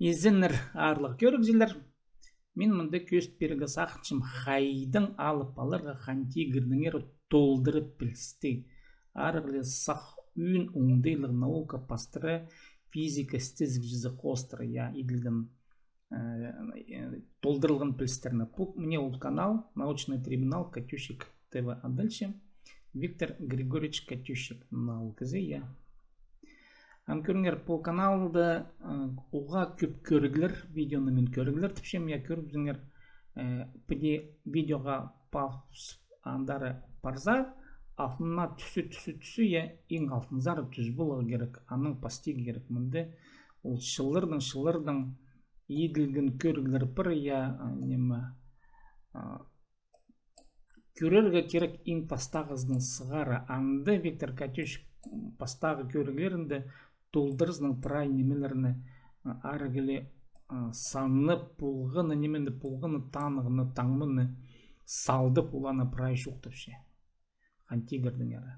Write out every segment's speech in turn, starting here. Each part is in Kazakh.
Изінір арлық көрікзілер. Мен мұнда көст бергі сақчым хайдың алып алырға хантигірдіңер толдырып білісті. Арғылы сақ үйін оңдайлық наука пастыры физика стезік жүзі қостыры я иділгін толдырылған білістеріні. Бұл мне ол канал научный трибунал Катющик ТВ. А дальше Виктор Григорьевич Катющик науказы я. Көріңер, бұл каналды оға көп көрігілер, видеоны мен көрігілер. Тіпшем я көріп зіңер піде видеоға андары парза, алтынна түсі я ең алтын зары түз болығы керек, аның пастегі керек. Мұнды ол шылырдың еділген көрігілер бір я көрерге керек ең пастағыздың сығары. Анды Виктор Катющик пастағы көрігілерінде толдырызның прай немелеріні арығылы санны пұлғыны, неменді пұлғыны танығыны, таңмыны салды пұланы прай шуқтыпше. Хантигірдің әрі.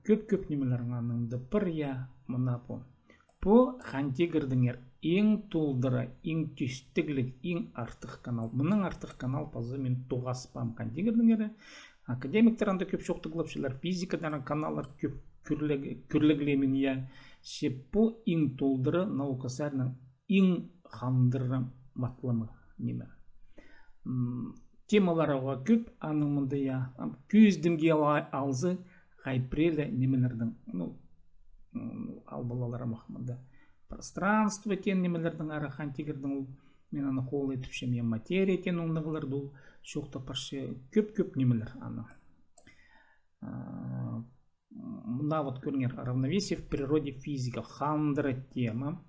Көп немелерің аныңды бір я мұна бұл. Бұл хантигірдің әр ең толдыры, ең түстігілік, ең артық канал. Мұның артық канал пазы мен тоғаспам хантигірдің әрі. Академиктер анда көп шоқтығылапшылар, физикадан каналар көп күрліглемін я. Бұл ең толдыры наукасарының ең қандыры матлымы неме. Темаларға көп, аның мұнды я көздімге алзы қайпрелі немелердің, албалалары мақымында. Пространство тен немелердің ары хантигірдің, мен аны қол етіпшем, я материя тен оңнығыларды ол шоқта паршы көп немелер аны. Мына вот көріңер равновесие в природе физика хандыра тема.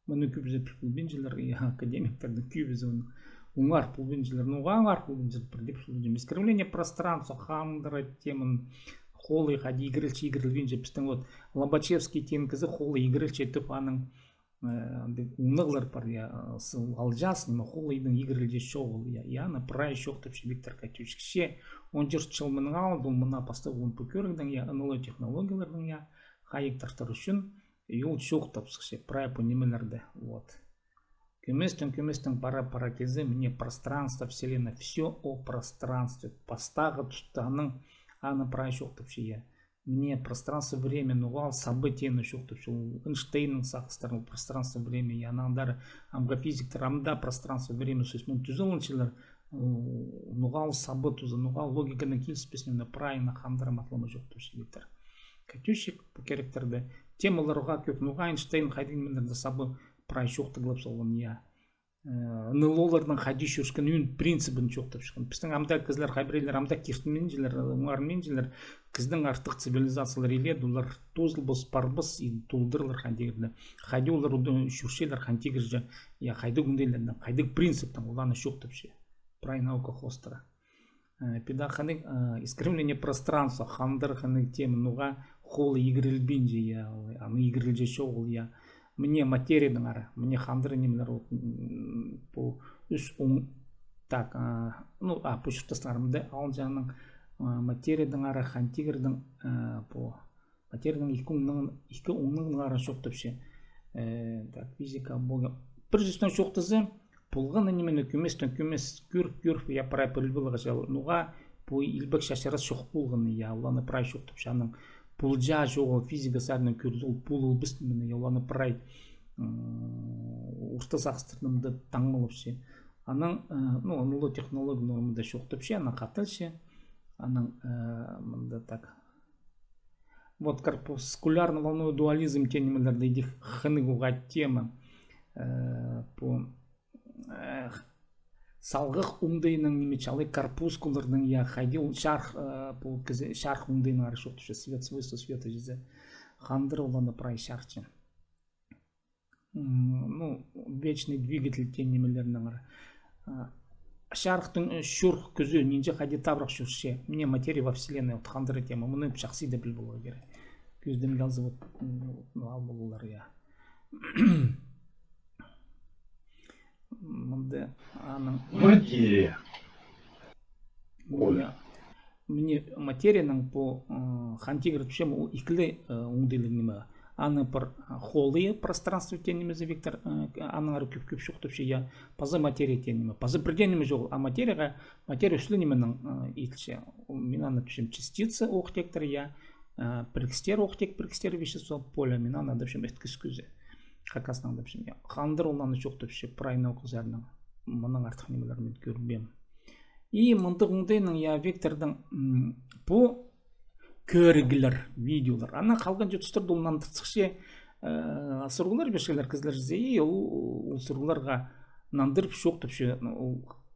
Мұны көбізі пүлбенжілер, академиктерді көбізі оңар пүлбенжілер, оңар пүлбенжілер бірдеп сөйлейдім. Искривление пространства хандыра темын қолы қады игірілчі пістің вот Лобачевский тенкізі қолы игірілчі етіп аның ұнығылар бар я алжас неме қолыйдың игірілчі шоғыл яны прай шоқтып Виктор Катющик ше 14 жыл мұның алды мұна пасты он пөкеріңдің я НЛО технологиялардың я хайықтартар үшін ел шоқтып ше прай по немелерді вот көместің пара кезі мне пространство вселенная все о пространстве пастағы тұстаның аны прай шоқтып ше я мне пространство время нуғал событияны шоқтып ше Эйнштейннің сақыстарын пространство время я анандары амгофизиктер амда пространство время сөзмен түзіліншілер нуғал сабы тұзы нуғал логиканы келіспесіне прайына қандырым атылымы жоқтып ше Виктор Катющик бұл керектерді темаларға көп нуға Эйнштейн қайдыңмендерді сабы прай шоқты қылып солған я НЛОлардың қайды шөршкен үйін принципін жоқтып шыққан. Біздің амда кізлер қайбірейлер амда кертіменжілер, оңарменжілер, кіздің артық цивилизациялар еледі, олар тозылбыз, парбыз, толдырылар қандегірді. Қайды олар шөршелер қандегірді, қайды күнделерді, қайды принциптің оланы жоқтып ше. Прай наука хостыра. Педа қаның искривление пространства, хандыр қаның темі нуға қолы игірілбенже, аны игірілже шоғыл, мне материяның ары, мне хандыры немелер бұл үс оң, так, пұшықтастарымды алын жағының материяның ары, хантигірдің бұл материяның екі оңның ары шоқтып ше. Так, физика болға. Бір жүстен шоқтызы, бұлғаны немені көместен көріп, я прай пөлбіліға жалы. Нұға бұл илбек шашарас шоқ болғаны, я оланы прай шоқтып шаның. Пулжа жоғы физика сәрінің көрді, ол пул ұлбістімені, оланы прай ұрты сақыстырдымды таңмылып ше. Аның, НЛО технология нормында шоқтып ше, ана қатыл ше. Аның, мұнда так. Вот корпускулярный волновой дуализм тенемелерді едік хынығуға тема. По салғық ұмдайының немечалы корпускулардың я қайды шарх ұмдайының ары шоқтышы свет свойство света жезе хандыр оланы прай шарчын. Вечный двигатель тенемелерінің ары. Шархтың шурх күзі ненже қайды табрақ шурше. Мне материя во вселенной хандыры тема. Мұны шақсы да біл болуға керек. Көзден қалзы ал болулар я. Мұнды аның материя. Мне материяның по хантигір түшем ол ikili оңдайлы неме аны бір холы пространство тенімізі вектор аның ары көп шоқтыпшы я пазы материя тенімі пазы бірденімі жоқ а материя үсілі неменің етілші мен аны түшім частицы оқтектір я бірікстер оқтек бірікстер вещество поля мен аны адапшым өткіз көзі қақасынан адапшым я қандыр оланы жоқтыпшы прайнау қызарының мұның артық немелермен көрінбем и мұндығыңдайның я вектордың бұл көргілер видеолар ана қалған жетістірді олынан тұтсықше сұрғылар бешкелер кізлер зей ол сұрғыларға нандырып шоқтыпшы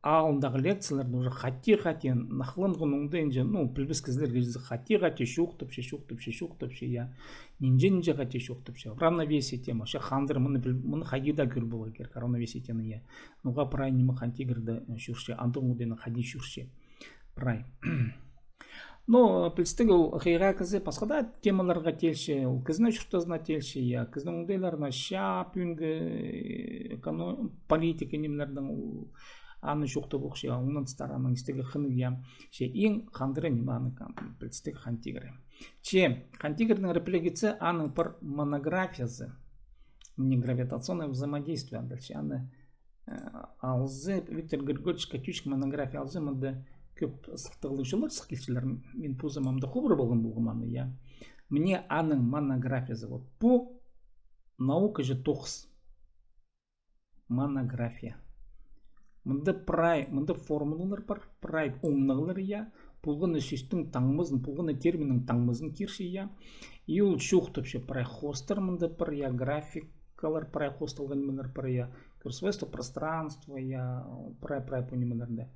алдындағы лекцияларды уже хати нақылынғын оңдайынша пілбіз кізлерге жүзі хати шоқтыпшы я нинже хати шоқтыпшы равновесие тема ше хандыр мұны хадида көр болу керек равновесие тема я нуға прай немі хантигірді шүрше андың оңдайны хади шүрше прай пілстігі ол қиға кізі басқада темаларға телші ол кізіне шұртазына телші я кіздің оңдайларына шап үнгі политика немлердің аны жоқты бұқшы оңнан стараның істігі қыны я ше ең қандыры неме аны пілстігі хантигірі че хантигірдің реплегиці аның бір монографиясы не гравитационное взаимодействие дальше аны алзы Виктор Григорьевич Катючик монография алзы мұнды көп сықтығылышылар сықылшылар мен пузамамды құбыр болған болғыманы я мне аның монографиясы вот по наука же тоқс монография мұнды прай мұнды формулалар бар прай оңнығылар я пулғыны сөстің таңмызын пулғыны терминің таңмызын кирші я и ол шоқтыпшы прай хостер мұнды бар я графикалар прай хостылған немелер бар я свойство пространства я прай понималарда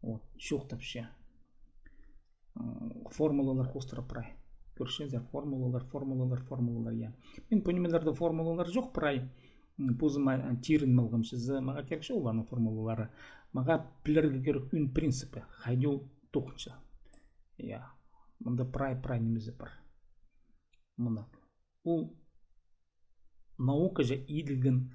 вот шоқтыпшы формулалар хостер прай көршезер формулалар я мен понималарда формулалар жоқ прай пузыма тирін малғымшызы маға керек шо оларның формулалары маға пілерге керек үн принципі хайдеу тоқынша я мұнда прай немезе бар мұны ол наука же иділген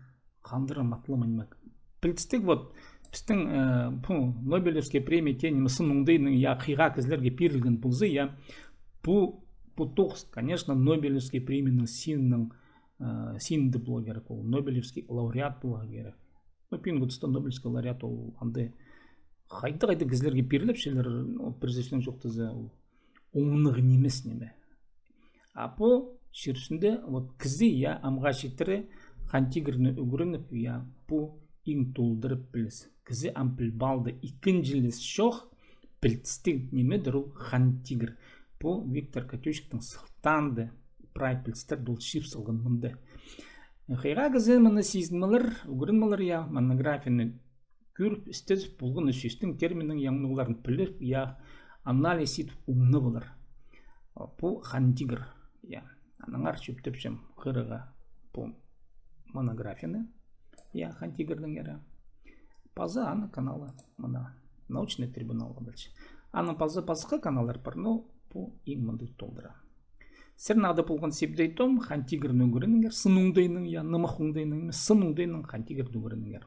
қандыры матлы мәнмәк білістік вот біздің Нобелевский премия тенімі сын оңдайның я қиға кізлерге берілген бұлзы я бұл тоқс конечно Нобелевский премияның синді болу керек ол Нобелевский лауреат болу керек пингутста Нобелевский лауреат ол андай қайда кізлерге беріліп шелер президент жоқтызы оңнығы немес неме а бұл шершінде вот кізі я амға шеттірі хантигірні үгірініп я бұл ең толдырып біліз кізі ампіл балды икін жылес шоқ білтістік немедір ол хантигір бұл Виктор Катючиктің сықтанды прай пілстер дол шип сылғын мұнды қиға кізі мұны сезінмалар үгірінмалар я монографияны көріп істез бұлғын сөстің терминің яңнығыларын біліп я анализ етіп ұңны болар бұл хантигір я анаңар шөптіпшім қырыға бұл монографияны я хантигірдің ері пазы аны каналы мұна научный трибуналға дальше аны пазы басқа каналдар бар но бұл ең мұндай толдыра Сернады болған себдейтом хантигір нүгірініңер, сын оңдайның, я нымақ оңдайның, сын оңдайның хантигір нүгірініңер.